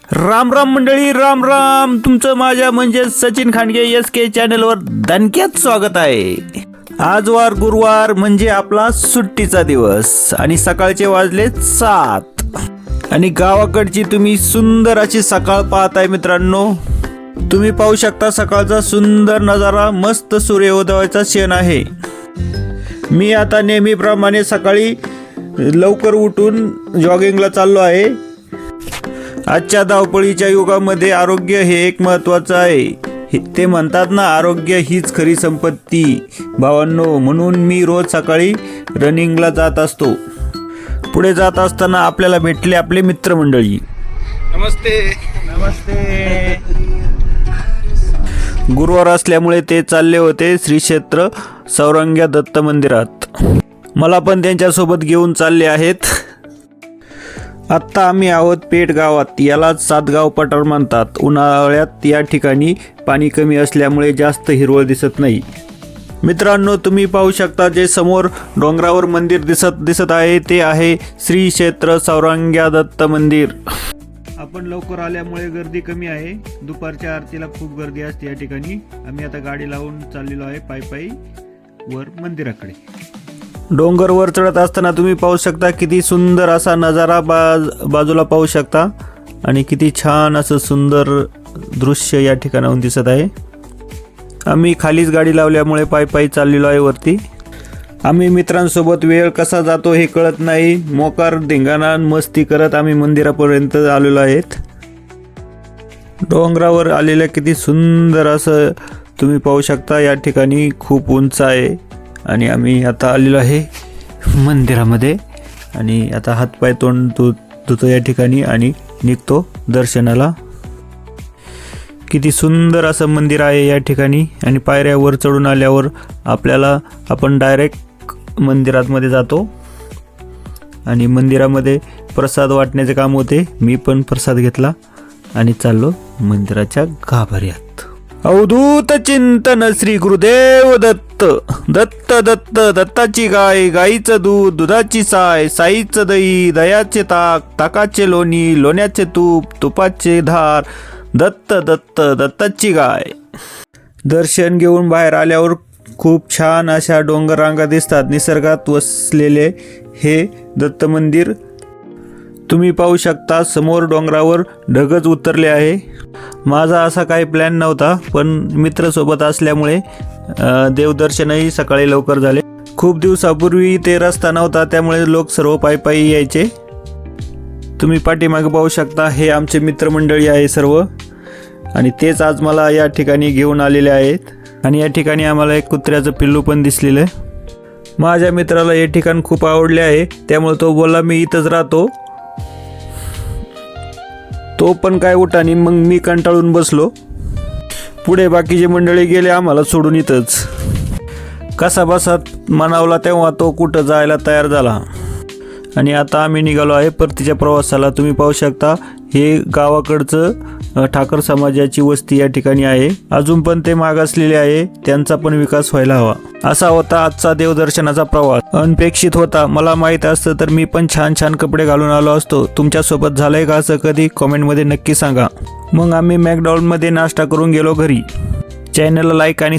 राम राम मंडळी, राम राम. तुमचं माझ्या म्हणजे सचिन खांडगे SK चॅनलवर दणक्यात स्वागत आहे. आज वार गुरुवार म्हणजे आपला सुट्टीचा दिवस आणि सकाळचे वाजले 7 आणि गावाकडची तुम्ही सुंदर अशी सकाळ पाहताय मित्रांनो. तुम्ही पाहू शकता सकाळचा सुंदर नजारा, मस्त सूर्योदयाचा क्षण आहे. मी आता नेहमीप्रमाणे सकाळी लवकर उठून जॉगिंगला चाललो आहे. आजच्या धावपळीच्या युगामध्ये आरोग्य हे एक महत्त्वाचं आहे. ते म्हणतात ना, आरोग्य हीच खरी संपत्ती भावांनो. म्हणून मी रोज सकाळी रनिंगला जात असतो. पुढे जात असताना आपल्याला भेटले आपले मित्रमंडळी. नमस्ते. नमस्ते. गुरुवार असल्यामुळे ते चालले होते श्री क्षेत्र सौरंग्या दत्त मंदिरात. मला पण त्यांच्यासोबत घेऊन चालले आहेत. आत्ता आम्ही आहोत पेठ गावात. याला सातगाव पठार म्हणतात. उन्हाळ्यात या ठिकाणी पाणी कमी असल्यामुळे जास्त हिरवळ दिसत नाही. मित्रांनो, तुम्ही पाहू शकता जे समोर डोंगरावर मंदिर दिसत आहे ते आहे श्री क्षेत्र सौरंग्या दत्त मंदिर. आपण लवकर आल्यामुळे गर्दी कमी आहे. दुपारच्या आरतीला खूप गर्दी असते या ठिकाणी. आम्ही आता गाडी लावून चाललेलो आहे पायी वर मंदिराकडे. डोंगरवर चढत असताना तुम्ही पाहू शकता किती सुंदर असा नजारा बाजूला पाहू शकता आणि किती छान असं सुंदर दृश्य या ठिकाणाहून दिसत आहे. आम्ही खालीच गाडी लावल्यामुळे पायी चाललेलो आहे वरती. आम्ही मित्रांसोबत वेळ कसा जातो हे कळत नाही. मोकार धिंगाणा मस्ती करत आम्ही मंदिरापर्यंत आलेलो आहेत. डोंगरावर आलेलं किती सुंदर असं तुम्ही पाहू शकता. या ठिकाणी खूप उंच आहे आणि आम्ही आता आलेलो आहे मंदिरामध्ये आणि आता हातपाय तोंड धुतो या ठिकाणी आणि निघतो दर्शनाला. किती सुंदर असं मंदिर आहे या ठिकाणी आणि पायऱ्यावर चढून आल्यावर आपण डायरेक्ट मंदिरामध्ये जातो आणि मंदिरामध्ये प्रसाद वाटण्याचे काम होते. मी पण प्रसाद घेतला आणि चाललो मंदिराच्या गाभाऱ्यात. अवधूत चिंतन श्री गुरुदेव दत्त. दत्त दत्त दत्ताची गाय, गाईचं दूध, दुधाची साय, साईचं दही, दयाचे ताक, ताकाचे लोणी, लोण्याचे तूप, तुपाचे धार. दत्त दत्त दत्ताची गाय. दर्शन घेऊन बाहेर आल्यावर खूप छान अशा डोंगररांगा दिसतात. निसर्गात वसलेले हे दत्त मंदिर तुम्ही पाहू शकता. समोर डोंगरावर ढगच उतरले आहे. माझा असा काही प्लॅन नव्हता, पण मित्रसोबत असल्यामुळे देवदर्शनही सकाळी लवकर झाले. खूप दिवसापूर्वी ते रस्ता नव्हता, त्यामुळे लोक सर्व पायी यायचे. तुम्ही पाठीमागे पाहू शकता हे आमचे मित्रमंडळी आहे सर्व आणि तेच आज मला या ठिकाणी घेऊन आलेले आहेत. आणि या ठिकाणी आम्हाला एक कुत्र्याचं पिल्लू पण दिसलेलं आहे. माझ्या मित्राला हे ठिकाण खूप आवडले आहे, त्यामुळे तो बोलला मी इथंच राहतो. तो पण काय उठानी. मग मी कंटाळून बसलो. पुढे बाकीचे मंडळी गेले आम्हाला सोडून इथंच. कसा बसा म्हणावला तेव्हा तो कुठं जायला तयार झाला आणि आता आम्ही निघालो आहे परतीच्या प्रवासाला. तुम्ही पाहू शकता हे गावाकडचं ठाकर समाजाची वस्ती या ठिकाणी आहे. अजून पण ते मागासलेले आहे, त्यांचा पण विकास व्हायला हवा. असा होता आजचा देवदर्शनाचा प्रवास. अनपेक्षित होता. मला माहीत असतं तर मी पण छान छान कपडे घालून आलो असतो. तुमच्यासोबत झालंय का असं कधी? कॉमेंटमध्ये नक्की सांगा. मग आम्ही मॅकडॉनल्डमध्ये नाश्ता करून गेलो घरी. चॅनलला लाईक आणि